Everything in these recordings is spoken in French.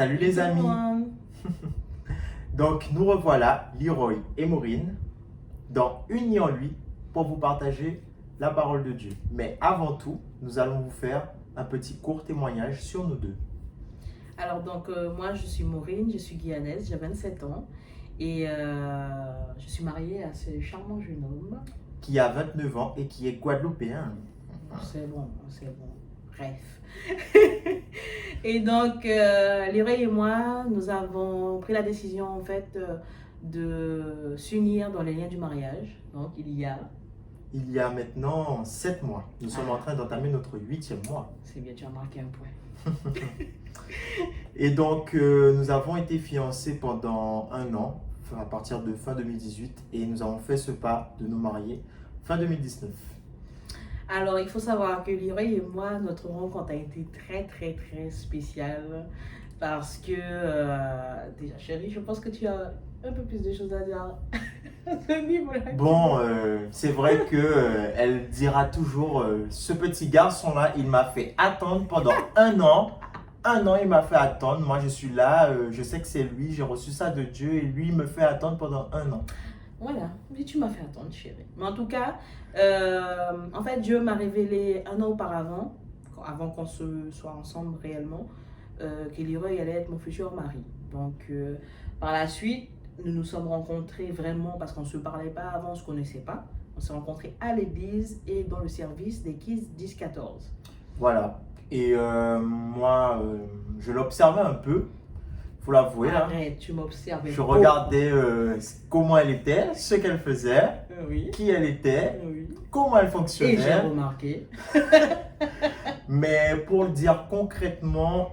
Salut les Tout le amis. monde. Donc nous revoilà, Leroy et Maureen, dans Unis en lui pour vous partager la parole de Dieu. Mais avant tout, nous allons vous faire un petit court témoignage sur nous deux. Alors moi je suis Maureen, je suis guyanaise, j'ai 27 ans et je suis mariée à ce charmant jeune homme. Qui a 29 ans et qui est guadeloupéen. C'est bon, bref. Et donc Leroy et moi, nous avons pris la décision en fait de s'unir dans les liens du mariage. Donc Il y a maintenant 7 mois. Nous sommes en train d'entamer notre 8e mois. c'est bien, tu as marqué un point. Et donc nous avons été fiancés pendant un an, à partir de fin 2018, et nous avons fait ce pas de nous marier fin 2019. Alors, il faut savoir que Leroy et moi, notre rencontre a été très spéciale parce que, déjà chérie, je pense que tu as un peu plus de choses à dire à ce niveau-là. Bon, c'est vrai que elle dira toujours, ce petit garçon-là, il m'a fait attendre pendant un an. Un an, il m'a fait attendre. Moi, je suis là, je sais que c'est lui, j'ai reçu ça de Dieu et lui, il me fait attendre pendant un an. Voilà, mais tu m'as fait attendre, chérie. Mais en tout cas, en fait, Dieu m'a révélé un an auparavant, avant qu'on se soit ensemble réellement, que Leroy allait être mon futur mari. Donc, par la suite, nous nous sommes rencontrés vraiment parce qu'on ne se parlait pas avant, on ne se connaissait pas. On s'est rencontrés à l'église et dans le service des Kids 10-14. Voilà. Et moi, je l'observais un peu, faut l'avouer. Hein. Arrête, tu m'observes. Je regardais comment elle était, ce qu'elle faisait, Oui, qui elle était, oui. comment elle Et j'ai fonctionnait. remarqué. Mais pour le dire concrètement,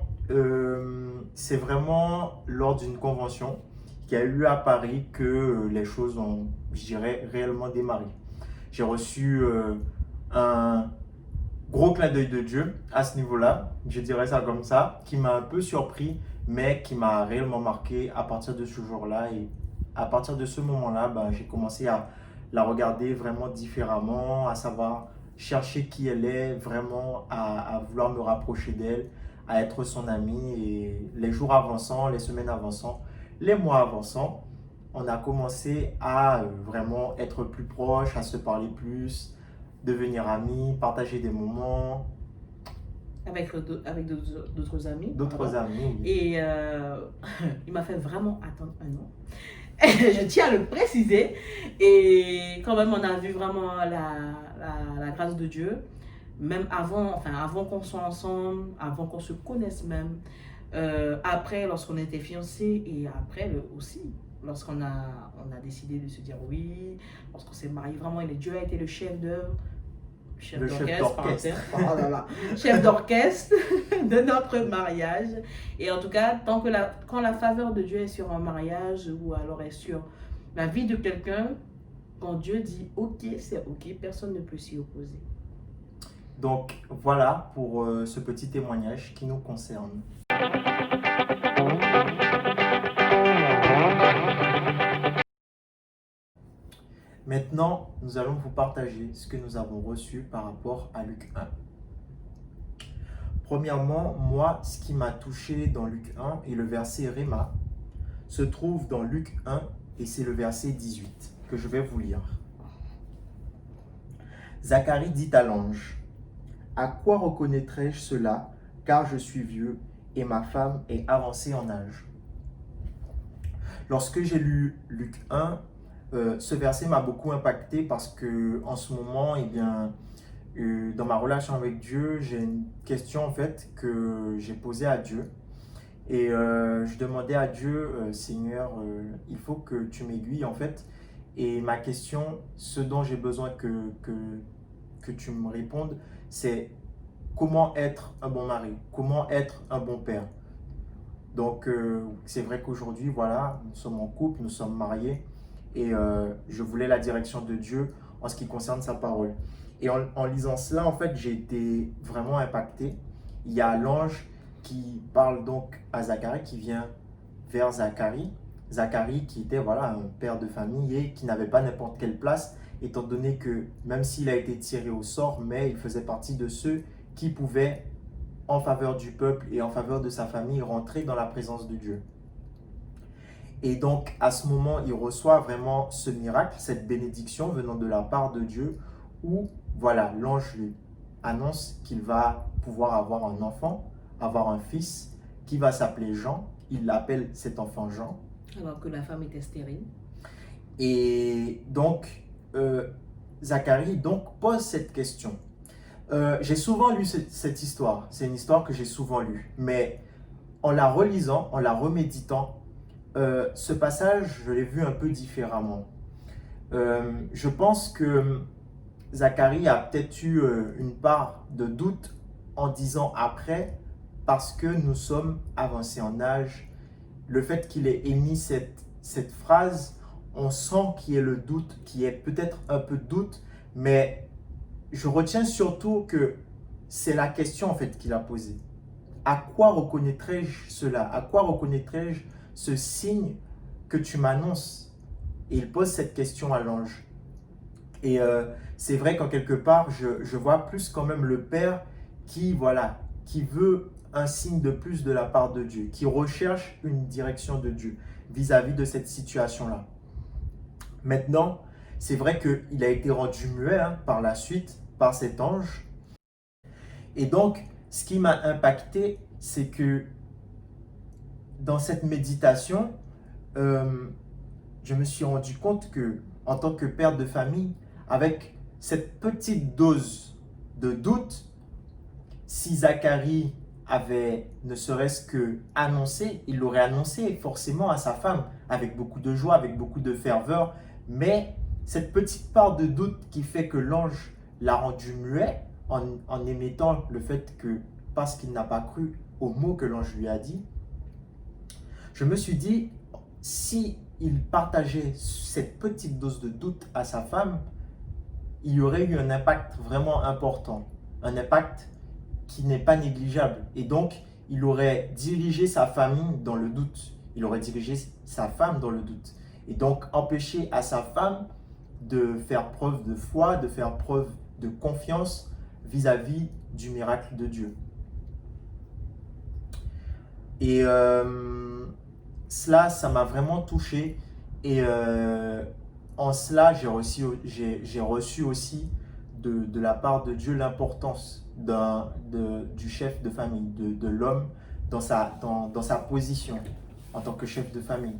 c'est vraiment lors d'une convention qui a eu lieu à Paris que les choses ont, je dirais, réellement démarré. J'ai reçu un gros clin d'œil de Dieu à ce niveau-là, je dirais ça comme ça, qui m'a un peu surpris, mais qui m'a réellement marqué à partir de ce jour-là. Et à partir de ce moment-là, ben, j'ai commencé à la regarder vraiment différemment, à savoir chercher qui elle est, vraiment à vouloir me rapprocher d'elle, à être son amie. Et les jours avançant, les semaines avançant, les mois avançant, on a commencé à vraiment être plus proches, à se parler plus, devenir amis, partager des moments, Avec d'autres amis. d'autres pardon. amis. Oui. Et il m'a fait vraiment attendre un an. Je tiens à le préciser. Et quand même, on a vu vraiment la grâce de Dieu. Même avant qu'on soit ensemble, avant qu'on se connaisse même. Après, lorsqu'on était fiancés et après aussi. On a décidé de se dire oui, lorsqu'on s'est marié, vraiment, et Dieu a été le chef d'œuvre, Le chef d'orchestre. oh là là, chef d'orchestre de notre mariage. Et en tout cas, quand la faveur de Dieu est sur un mariage ou alors est sur la vie de quelqu'un, quand Dieu dit ok, c'est ok, personne ne peut s'y opposer. Donc voilà pour ce petit témoignage qui nous concerne. Maintenant, nous allons vous partager ce que nous avons reçu par rapport à Luc 1. Premièrement, moi, ce qui m'a touché dans Luc 1 et le verset Réma se trouve dans Luc 1 et c'est le verset 18 que je vais vous lire. Zacharie dit à l'ange, « À quoi reconnaîtrai-je cela, car je suis vieux et ma femme est avancée en âge ?» Lorsque j'ai lu Luc 1, ce verset m'a beaucoup impacté parce que en ce moment, eh bien, dans ma relation avec Dieu, j'ai une question en fait que j'ai posée à Dieu. Et je demandais à Dieu, Seigneur, il faut que tu m'aiguilles en fait. Et ma question, ce dont j'ai besoin que tu me répondes, c'est comment être un bon mari, comment être un bon père. Donc c'est vrai qu'aujourd'hui, voilà, nous sommes en couple, nous sommes mariés et je voulais la direction de Dieu en ce qui concerne sa parole. Et en lisant cela, en fait, j'ai été vraiment impacté. Il y a l'ange qui parle donc à Zacharie, qui vient vers Zacharie. Zacharie qui était voilà, un père de famille et qui n'avait pas n'importe quelle place, étant donné que même s'il a été tiré au sort, mais il faisait partie de ceux qui pouvaient en faveur du peuple et en faveur de sa famille, rentrer dans la présence de Dieu. Et donc, à ce moment, il reçoit vraiment ce miracle, cette bénédiction venant de la part de Dieu, où, voilà, l'ange lui annonce qu'il va pouvoir avoir un enfant, avoir un fils, qui va s'appeler Jean. Il l'appelle cet enfant Jean. Alors que la femme était stérile. Et donc, Zacharie donc pose cette question. J'ai souvent lu cette histoire. C'est une histoire que j'ai souvent lue. Mais en la relisant, en la reméditant, ce passage, je l'ai vu un peu différemment. Je pense que Zacharie a peut-être eu une part de doute en disant après, parce que nous sommes avancés en âge. Le fait qu'il ait émis cette phrase, on sent qu'il y ait le doute, qu'il y ait peut-être un peu de doute, mais je retiens surtout que c'est la question en fait qu'il a posée. À quoi reconnaîtrai-je cela? À quoi reconnaîtrai-je ce signe que tu m'annonces? Et il pose cette question à l'ange. Et c'est vrai qu'en quelque part, je vois plus quand même le Père qui, voilà, qui veut un signe de plus de la part de Dieu, qui recherche une direction de Dieu vis-à-vis de cette situation-là. Maintenant, c'est vrai qu'il a été rendu muet par la suite par cet ange. Et donc, ce qui m'a impacté, c'est que dans cette méditation, je me suis rendu compte que, en tant que père de famille, avec cette petite dose de doute, si Zacharie avait ne serait-ce que annoncé, il l'aurait annoncé forcément à sa femme, avec beaucoup de joie, avec beaucoup de ferveur, mais cette petite part de doute qui fait que l'ange l'a rendu muet en émettant le fait que, parce qu'il n'a pas cru aux mots que l'ange lui a dit, je me suis dit, si il partageait cette petite dose de doute à sa femme, il y aurait eu un impact vraiment important, un impact qui n'est pas négligeable. Et donc, il aurait dirigé sa famille dans le doute. Il aurait dirigé sa femme dans le doute. Et donc, empêcher à sa femme de faire preuve de foi, de faire preuve de confiance vis-à-vis du miracle de Dieu. Et cela, ça m'a vraiment touché. Et en cela, j'ai reçu aussi de la part de Dieu l'importance du chef de famille, de l'homme dans sa position en tant que chef de famille.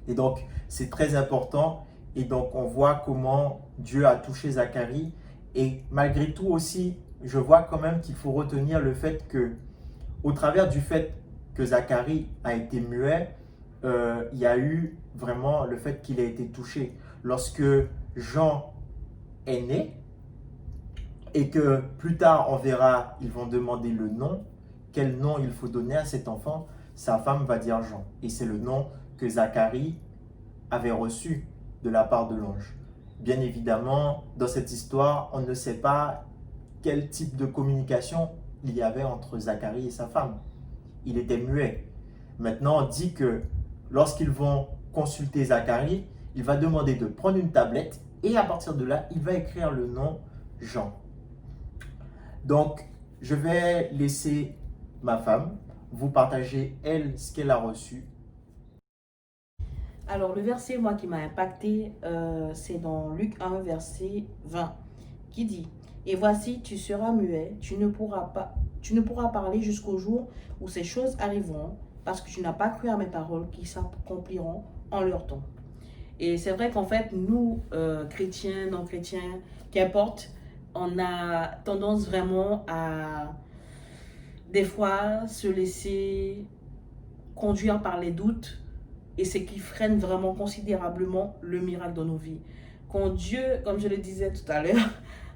Et donc, c'est très important. Et donc, on voit comment Dieu a touché Zacharie. Et malgré tout aussi, je vois quand même qu'il faut retenir le fait que, au travers du fait que Zacharie a été muet, il y a eu vraiment le fait qu'il a été touché. Lorsque Jean est né, et que plus tard on verra, ils vont demander le nom, quel nom il faut donner à cet enfant, sa femme va dire Jean. Et c'est le nom que Zacharie avait reçu de la part de l'ange. Bien évidemment, dans cette histoire, on ne sait pas quel type de communication il y avait entre Zacharie et sa femme. Il était muet. Maintenant, on dit que lorsqu'ils vont consulter Zacharie, il va demander de prendre une tablette et à partir de là, il va écrire le nom Jean. Donc, je vais laisser ma femme vous partager, elle, ce qu'elle a reçu. Alors, le verset, moi, qui m'a impacté, c'est dans Luc 1, verset 20, qui dit « Et voici, tu seras muet, tu ne pourras parler jusqu'au jour où ces choses arriveront, parce que tu n'as pas cru à mes paroles qui s'accompliront en leur temps. » Et c'est vrai qu'en fait, nous, chrétiens, non-chrétiens, qu'importe, on a tendance vraiment à, des fois, se laisser conduire par les doutes, et ce qui freine vraiment considérablement le miracle dans nos vies. Quand Dieu, comme je le disais tout à l'heure,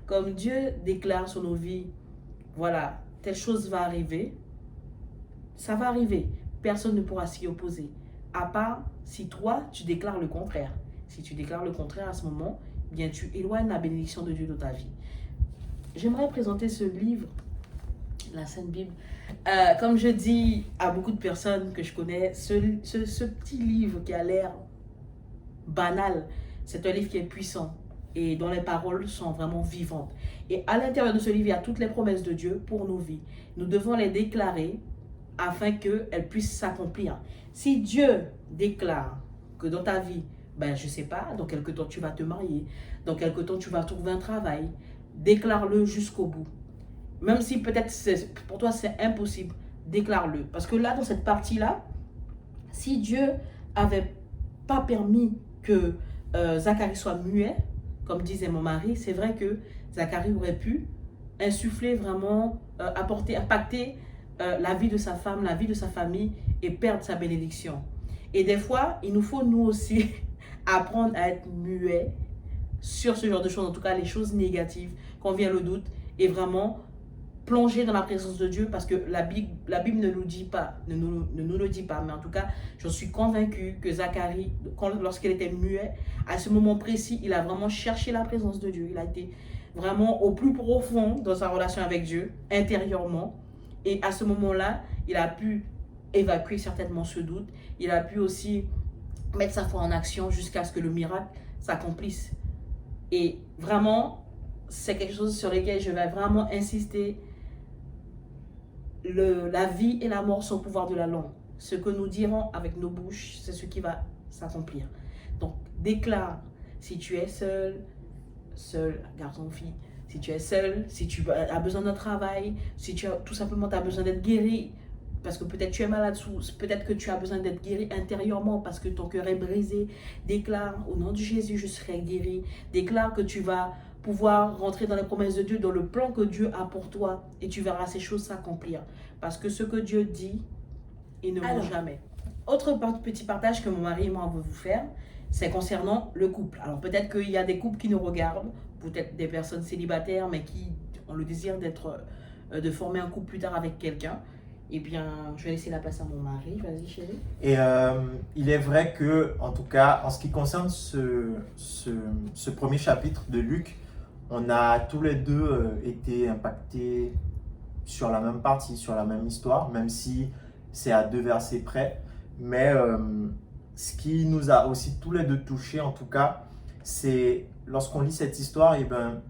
comme Dieu déclare sur nos vies, voilà, telle chose va arriver, ça va arriver. Personne ne pourra s'y opposer. À part si toi, tu déclares le contraire. Si tu déclares le contraire à ce moment, bien tu éloignes la bénédiction de Dieu de ta vie. J'aimerais présenter ce livre, la Sainte Bible. Comme je dis à beaucoup de personnes que je connais, ce petit livre qui a l'air banal, c'est un livre qui est puissant. et dont les paroles sont vraiment vivantes. Et à l'intérieur de ce livre, il y a toutes les promesses de Dieu pour nos vies. Nous devons les déclarer afin qu'elles puissent s'accomplir. Si Dieu déclare que dans ta vie, ben, je ne sais pas, dans quelque temps tu vas te marier, dans quelque temps tu vas trouver un travail, déclare-le jusqu'au bout. Même si peut-être pour toi c'est impossible, déclare-le. Parce que là, dans cette partie-là, si Dieu avait pas permis que Zacharie soit muet, comme disait mon mari, c'est vrai que Zacharie aurait pu insuffler vraiment, impacter la vie de sa femme, la vie de sa famille et perdre sa bénédiction. Et des fois, il nous faut nous aussi apprendre à être muet sur ce genre de choses, en tout cas les choses négatives, quand vient le doute, et vraiment plonger dans la présence de Dieu, parce que la Bible ne nous dit pas, ne nous le dit pas, mais en tout cas, je suis convaincue que Zacharie, lorsqu'il était muet, à ce moment précis, il a vraiment cherché la présence de Dieu. Il a été vraiment au plus profond dans sa relation avec Dieu, intérieurement. Et à ce moment-là, il a pu évacuer certainement ce doute. Il a pu aussi mettre sa foi en action jusqu'à ce que le miracle s'accomplisse. Et vraiment, c'est quelque chose sur lequel je vais vraiment insister. La vie et la mort sont au pouvoir de la langue. Ce que nous dirons avec nos bouches, c'est ce qui va s'accomplir. Donc, déclare si tu es seul, garçon ou fille, si tu es seul, si tu as besoin d'un travail, si tu as tout simplement as besoin d'être guéri, parce que peut-être tu es malade, peut-être que tu as besoin d'être guéri intérieurement parce que ton cœur est brisé. Déclare au nom de Jésus, je serai guéri. Déclare que tu vas pouvoir rentrer dans les promesses de Dieu, dans le plan que Dieu a pour toi, et tu verras ces choses s'accomplir. Parce que ce que Dieu dit, il ne ment jamais. Autre petit partage que mon mari et moi veut vous faire, c'est concernant le couple. Alors peut-être qu'il y a des couples qui nous regardent, peut-être des personnes célibataires, mais qui ont le désir de former un couple plus tard avec quelqu'un. Eh bien, je vais laisser la place à mon mari. Vas-y, chérie. Et il est vrai que, en tout cas, en ce qui concerne ce premier chapitre de Luc, on a tous les deux été impactés sur la même partie, sur la même histoire, même si c'est à 2 versets près. Mais ce qui nous a aussi tous les deux touchés, en tout cas, c'est lorsqu'on lit cette histoire, et ben,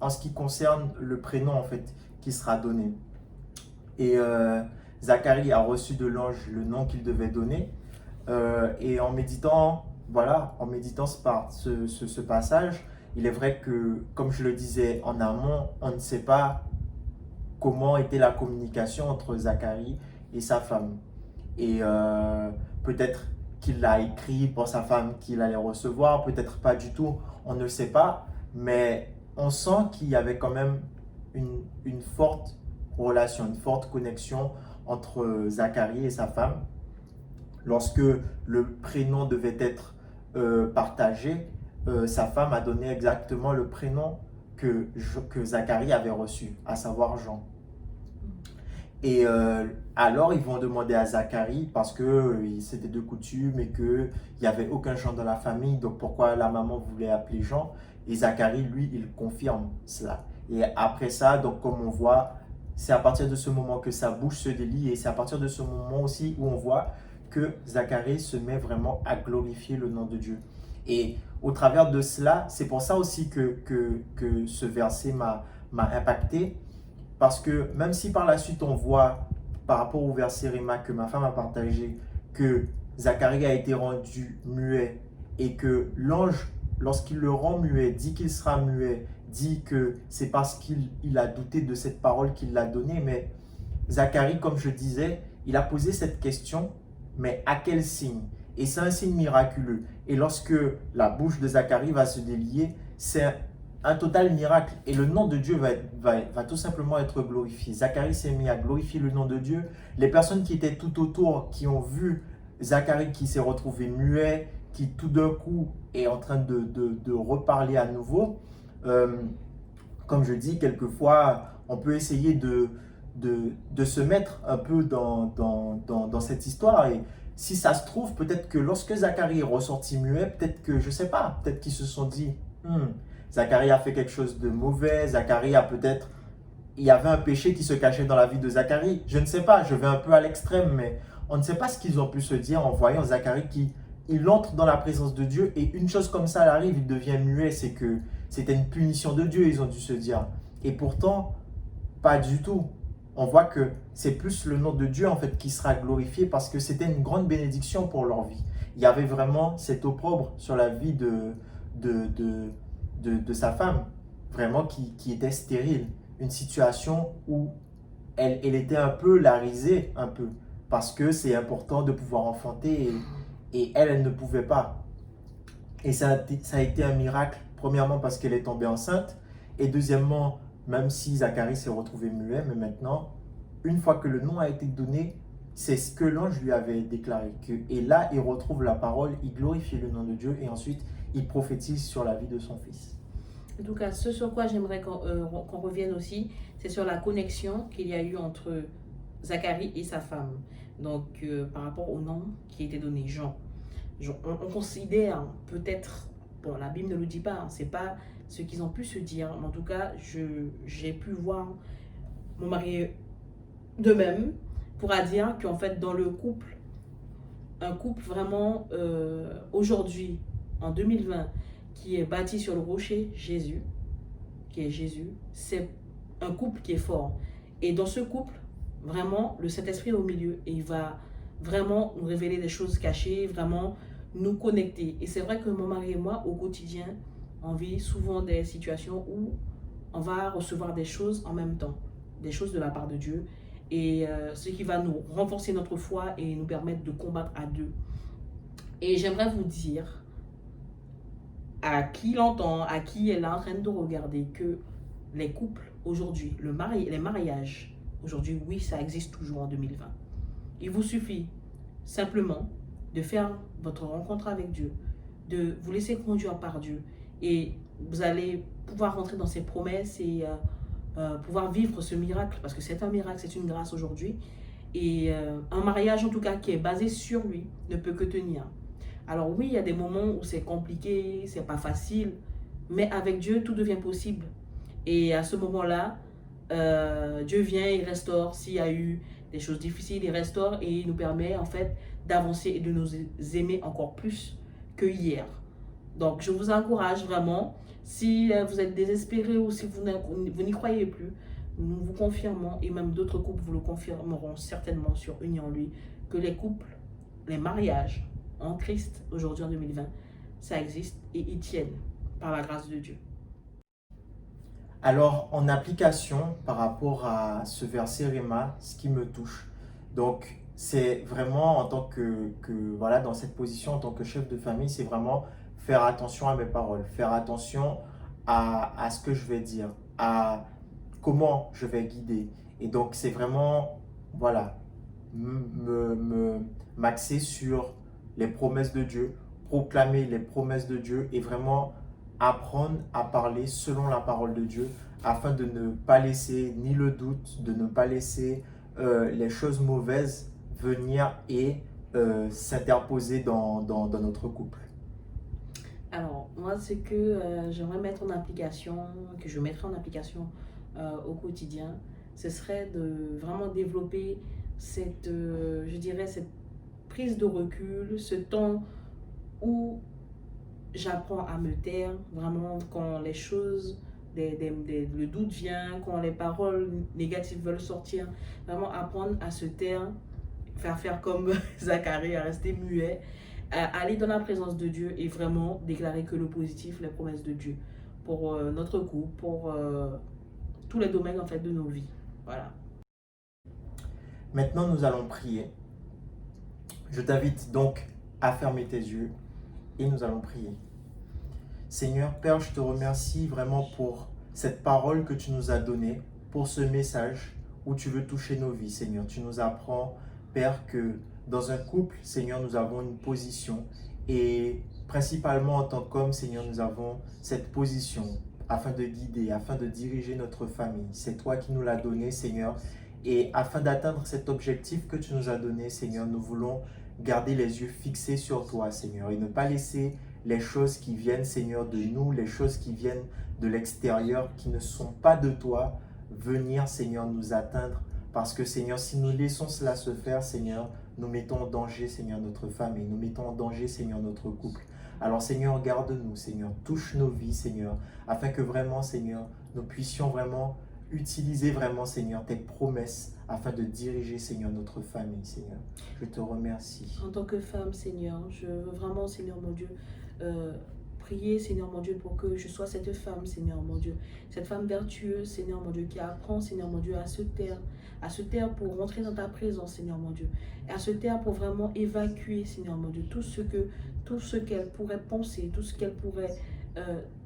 en ce qui concerne le prénom en fait qui sera donné. Et Zacharie a reçu de l'ange le nom qu'il devait donner. Et en méditant, voilà, en méditant ce passage, il est vrai que, comme je le disais en amont, on ne sait pas comment était la communication entre Zacharie et sa femme. Et peut-être qu'il l'a écrit pour sa femme qu'il allait recevoir, peut-être pas du tout, on ne le sait pas. Mais on sent qu'il y avait quand même une forte relation, une forte connexion entre Zacharie et sa femme. Lorsque le prénom devait être partagé, sa femme a donné exactement le prénom que Zacharie avait reçu, à savoir Jean. Et alors, ils vont demander à Zacharie, parce que c'était de coutume et qu'il n'y avait aucun Jean dans la famille, donc pourquoi la maman voulait appeler Jean? Et Zacharie, lui, il confirme cela. Et après ça, donc comme on voit, c'est à partir de ce moment que sa bouche se délie, et c'est à partir de ce moment aussi où on voit que Zacharie se met vraiment à glorifier le nom de Dieu. Et au travers de cela, c'est pour ça aussi que ce verset m'a impacté, parce que même si par la suite on voit, par rapport au verset Réma que ma femme a partagé, que Zacharie a été rendu muet et que l'ange, lorsqu'il le rend muet, dit qu'il sera muet, dit que c'est parce qu'il a douté de cette parole qu'il l'a donnée. Mais Zacharie, comme je disais, il a posé cette question, mais à quel signe? Et c'est un signe miraculeux. Et lorsque la bouche de Zacharie va se délier, c'est un total miracle. Et le nom de Dieu va tout simplement être glorifié. Zacharie s'est mis à glorifier le nom de Dieu. Les personnes qui étaient tout autour, qui ont vu Zacharie qui s'est retrouvé muet, qui tout d'un coup est en train de reparler à nouveau, comme je dis, quelquefois, on peut essayer de se mettre un peu dans cette histoire. Et si ça se trouve, peut-être que lorsque Zacharie est ressorti muet, peut-être que, je ne sais pas, peut-être qu'ils se sont dit, Zacharie a fait quelque chose de mauvais, Zacharie a peut-être, il y avait un péché qui se cachait dans la vie de Zacharie. Je ne sais pas, je vais un peu à l'extrême, mais on ne sait pas ce qu'ils ont pu se dire en voyant Zacharie qui il entre dans la présence de Dieu et une chose comme ça elle arrive, il devient muet. C'est que c'était une punition de Dieu, ils ont dû se dire. Et pourtant, pas du tout. On voit que c'est plus le nom de Dieu en fait qui sera glorifié parce que c'était une grande bénédiction pour leur vie. Il y avait vraiment cet opprobre sur la vie de, de, de sa femme, vraiment qui était stérile. Une situation où elle était un peu la risée, un peu, parce que c'est important de pouvoir enfanter et elle, elle ne pouvait pas. Et ça a été un miracle, premièrement parce qu'elle est tombée enceinte, et deuxièmement, même si Zacharie s'est retrouvé muet, mais maintenant, une fois que le nom a été donné, c'est ce que l'ange lui avait déclaré. Et là, il retrouve la parole, il glorifie le nom de Dieu, et ensuite, il prophétise sur la vie de son fils. En tout cas, ce sur quoi j'aimerais qu'on revienne aussi, c'est sur la connexion qu'il y a eu entre Zacharie et sa femme. Donc, par rapport au nom qui était donné, Jean. On considère peut-être, bon, la Bible ne le dit pas, hein, c'est pas ce qu'ils ont pu se dire, mais en tout cas, j'ai pu voir mon mari de même pourra dire qu'en fait, dans le couple, un couple vraiment aujourd'hui, en 2020, qui est bâti sur le rocher Jésus, qui est Jésus, c'est un couple qui est fort. Et dans ce couple, vraiment, le Saint-Esprit est au milieu et il va vraiment nous révéler des choses cachées, vraiment nous connecter. Et c'est vrai que mon mari et moi, au quotidien, on vit souvent des situations où on va recevoir des choses en même temps, des choses de la part de Dieu, et ce qui va nous renforcer notre foi et nous permettre de combattre à deux. Et j'aimerais vous dire, à qui l'entend, à qui est là en train de regarder, que les couples aujourd'hui, les mariages, aujourd'hui, oui, ça existe toujours en 2020. Il vous suffit simplement de faire votre rencontre avec Dieu, de vous laisser conduire par Dieu, et vous allez pouvoir rentrer dans ses promesses et pouvoir vivre ce miracle, parce que c'est un miracle, c'est une grâce aujourd'hui. Et un mariage, en tout cas, qui est basé sur lui, ne peut que tenir. Alors oui, il y a des moments où c'est compliqué, c'est pas facile, mais avec Dieu, tout devient possible. Et à ce moment-là, Dieu vient, il restaure. S'il y a eu des choses difficiles, il restaure et il nous permet en fait d'avancer et de nous aimer encore plus que hier. Donc je vous encourage vraiment, si vous êtes désespéré ou si vous n'y croyez plus, nous vous confirmons, et même d'autres couples vous le confirmeront certainement sur Union Lui, que les couples, les mariages en Christ aujourd'hui en 2020, ça existe et ils tiennent par la grâce de Dieu. Alors, en application par rapport à ce verset Réma, ce qui me touche, donc c'est vraiment en tant voilà, dans cette position en tant que chef de famille, c'est vraiment faire attention à mes paroles, faire attention à ce que je vais dire, à comment je vais guider. Et donc, c'est vraiment, voilà, m'axer sur les promesses de Dieu, proclamer les promesses de Dieu et vraiment apprendre à parler selon la parole de Dieu afin de ne pas laisser ni le doute, de ne pas laisser les choses mauvaises venir et s'interposer dans notre couple. Alors, moi, c'est que j'aimerais mettre en application, que je mettrai en application au quotidien, ce serait de vraiment développer cette, je dirais, cette prise de recul, ce temps où j'apprends à me taire, vraiment quand les choses, le doute vient, quand les paroles négatives veulent sortir, vraiment apprendre à se taire, faire comme Zacharie, à rester muet, à aller dans la présence de Dieu et vraiment déclarer que le positif, les promesses de Dieu pour notre couple, pour tous les domaines en fait de nos vies. Voilà. Maintenant, nous allons prier. Je t'invite donc à fermer tes yeux et nous allons prier. Seigneur, Père, je te remercie vraiment pour cette parole que tu nous as donnée, pour ce message où tu veux toucher nos vies, Seigneur. Tu nous apprends, Père, que dans un couple, Seigneur, nous avons une position et principalement en tant qu'homme, Seigneur, nous avons cette position afin de guider, afin de diriger notre famille. C'est toi qui nous l'as donné, Seigneur. Et afin d'atteindre cet objectif que tu nous as donné, Seigneur, nous voulons garder les yeux fixés sur toi, Seigneur, et ne pas laisser les choses qui viennent, Seigneur, de nous, les choses qui viennent de l'extérieur, qui ne sont pas de toi, venir, Seigneur, nous atteindre. Parce que, Seigneur, si nous laissons cela se faire, Seigneur, nous mettons en danger, Seigneur, notre famille, nous mettons en danger, Seigneur, notre couple. Alors, Seigneur, garde-nous, Seigneur, touche nos vies, Seigneur, afin que vraiment, Seigneur, nous puissions vraiment utiliser vraiment, Seigneur, tes promesses afin de diriger, Seigneur, notre famille, Seigneur. Je te remercie. En tant que femme, Seigneur, je veux vraiment, Seigneur mon Dieu, prier, Seigneur mon Dieu, pour que je sois cette femme, Seigneur mon Dieu, cette femme vertueuse, Seigneur mon Dieu, qui apprend, Seigneur mon Dieu, à se taire pour rentrer dans ta présence, Seigneur mon Dieu, et à se taire pour vraiment évacuer, Seigneur mon Dieu, tout ce qu'elle pourrait penser, tout ce qu'elle pourrait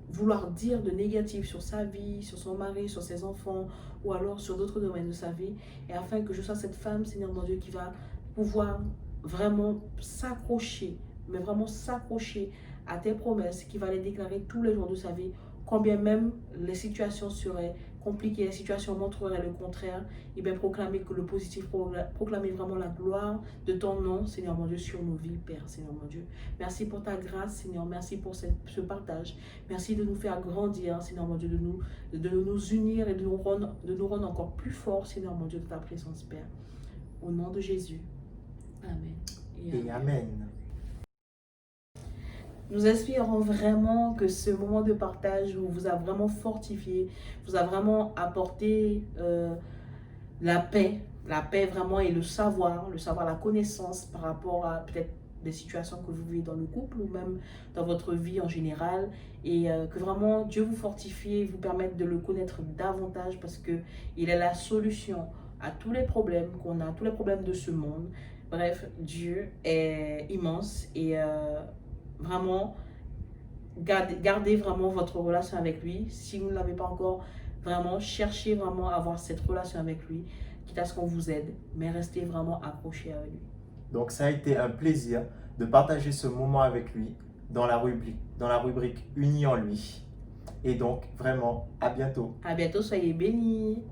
vouloir dire de négatif sur sa vie, sur son mari, sur ses enfants, ou alors sur d'autres domaines de sa vie, et afin que je sois cette femme, Seigneur mon Dieu, qui va pouvoir vraiment s'accrocher, mais vraiment s'accrocher à tes promesses, qui va les déclarer tous les jours de sa vie, combien même les situations seraient compliquées, les situations montreraient le contraire, et bien proclamer que le positif, proclamer vraiment la gloire de ton nom, Seigneur mon Dieu, sur nos vies, Père, Seigneur mon Dieu. Merci pour ta grâce, Seigneur, merci pour ce partage, merci de nous faire grandir, Seigneur mon Dieu, de nous unir et de nous rendre encore plus forts, Seigneur mon Dieu, de ta présence, Père. Au nom de Jésus. Amen. Et Amen. Nous espérons vraiment que ce moment de partage vous a vraiment fortifié, vous a vraiment apporté la paix vraiment et le savoir, la connaissance par rapport à peut-être des situations que vous vivez dans le couple ou même dans votre vie en général, et que vraiment Dieu vous fortifie et vous permette de le connaître davantage, parce qu'il est la solution à tous les problèmes qu'on a, tous les problèmes de ce monde. Bref, Dieu est immense et vraiment, gardez vraiment votre relation avec lui. Si vous ne l'avez pas encore, vraiment, cherchez vraiment à avoir cette relation avec lui, quitte à ce qu'on vous aide, mais restez vraiment accrochés avec lui. Donc, ça a été un plaisir de partager ce moment avec lui dans la rubrique Unis en lui. Et donc, vraiment, à bientôt. À bientôt, soyez bénis.